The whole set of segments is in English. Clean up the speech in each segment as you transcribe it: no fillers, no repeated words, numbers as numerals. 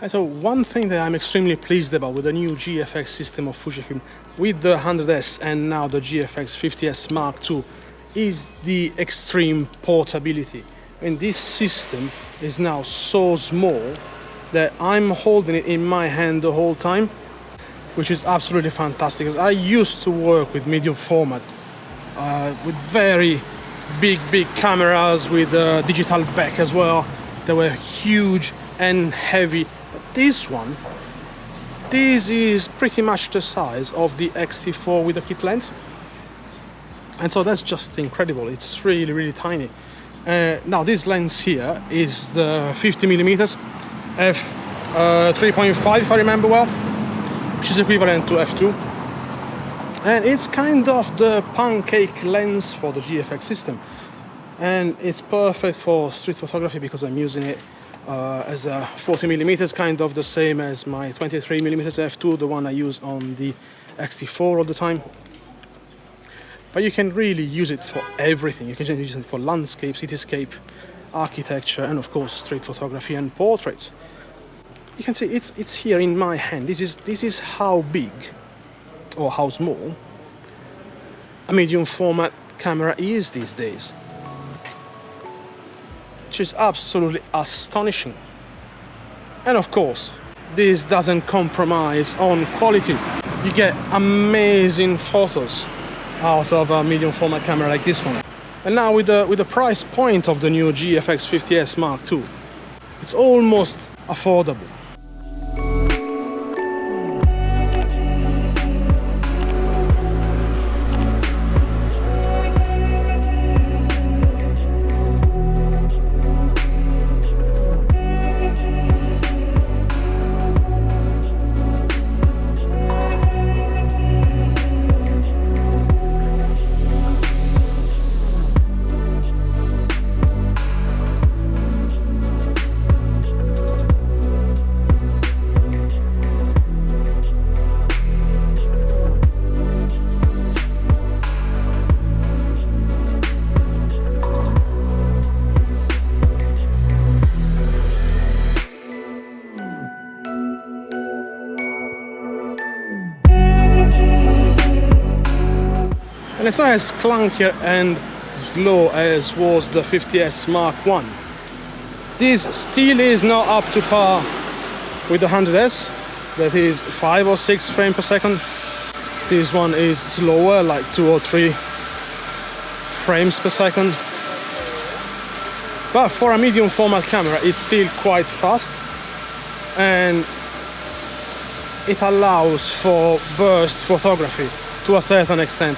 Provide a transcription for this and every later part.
And so one thing that I'm extremely pleased about with the new GFX system of Fujifilm, with the 100S and now the GFX 50S Mark II, is the extreme portability. And this system is now so small that I'm holding it in my hand the whole time, which is absolutely fantastic. Because I used to work with medium format, with very big cameras with a digital back as well. They were huge and heavy. This one, this is pretty much the size of the X-T4 with the kit lens, and so that's just incredible. It's really tiny. Now this lens here is the 50mm f 3.5 if I remember well, which is equivalent to f2, and it's kind of the pancake lens for the GFX system, and it's perfect for street photography because I'm using it as a 40mm, kind of the same as my 23mm f2, the one I use on the X-T4 all the time. But you can really use it for everything. You can use it for landscape, cityscape, architecture, and of course street photography and portraits. You can see it's here in my hand. This is how big or how small a medium format camera is these days, which is absolutely astonishing. And of course, this doesn't compromise on quality. You get amazing photos out of a medium format camera like this one. And now with the price point of the new GFX 50S Mark II, it's almost affordable. And it's not as clunky and slow as was the 50S Mark I. This still is not up to par with the 100S, that is 5 or 6 frames per second. This one is slower, like 2 or 3 frames per second. But for a medium format camera, it's still quite fast, and it allows for burst photography to a certain extent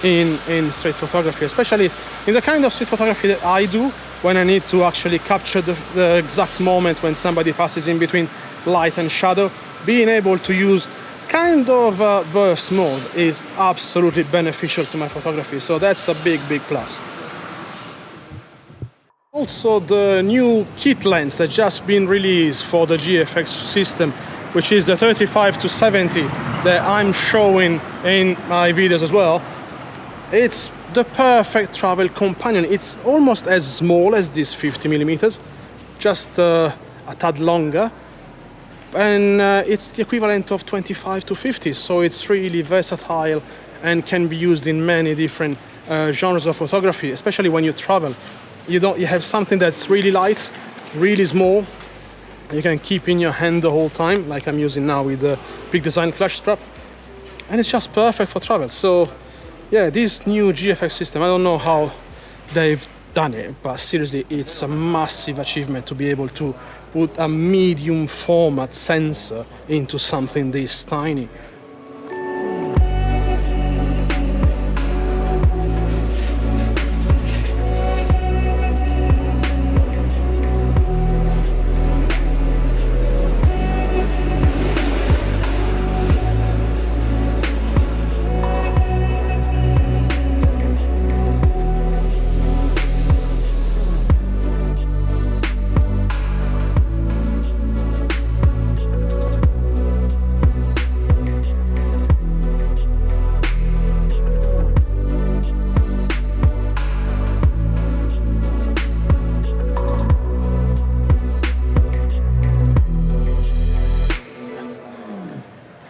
in street photography, especially in the kind of street photography that I do, when I need to actually capture the exact moment when somebody passes in between light and shadow. Being able to use kind of burst mode is absolutely beneficial to my photography, so that's a big plus. Also, the new kit lens that's just been released for the GFX system, which is the 35-70 that I'm showing in my videos as well. It's the perfect travel companion. It's almost as small as this 50mm, just a tad longer, and it's the equivalent of 25-50, so it's really versatile and can be used in many different genres of photography, especially when you travel. You have something that's really light, really small, you can keep in your hand the whole time, like I'm using now with the Peak Design clutch strap, and it's just perfect for travel. So yeah, this new GFX system, I don't know how they've done it, but seriously, it's a massive achievement to be able to put a medium format sensor into something this tiny.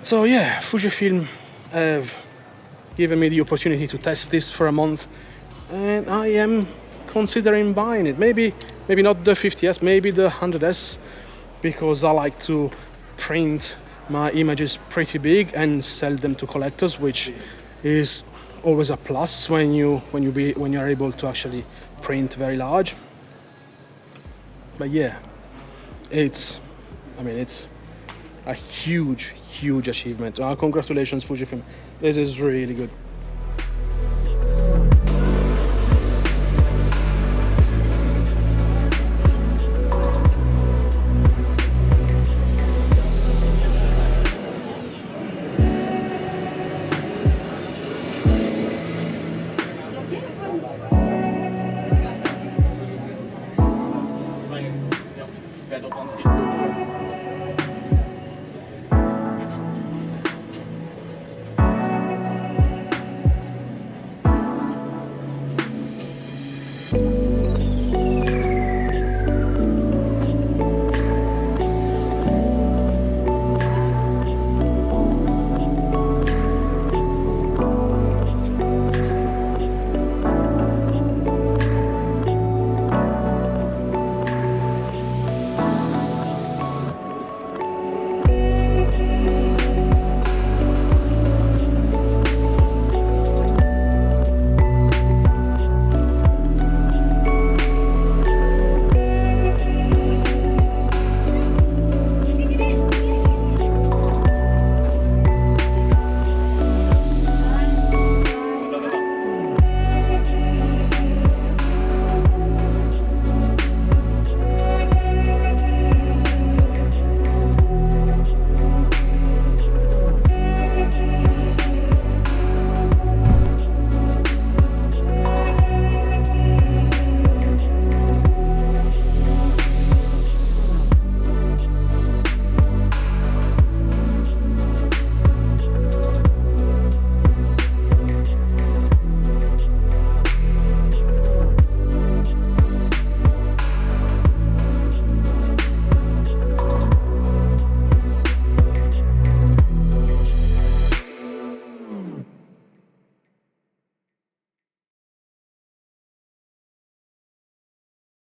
So yeah, Fujifilm have given me the opportunity to test this for a month, and I am considering buying it. Maybe not the 50s, maybe the 100s, because I like to print my images pretty big and sell them to collectors, which is always a plus when you're able to actually print very large. But yeah, it's a huge achievement. Congratulations, Fujifilm. This is really good. Vedo con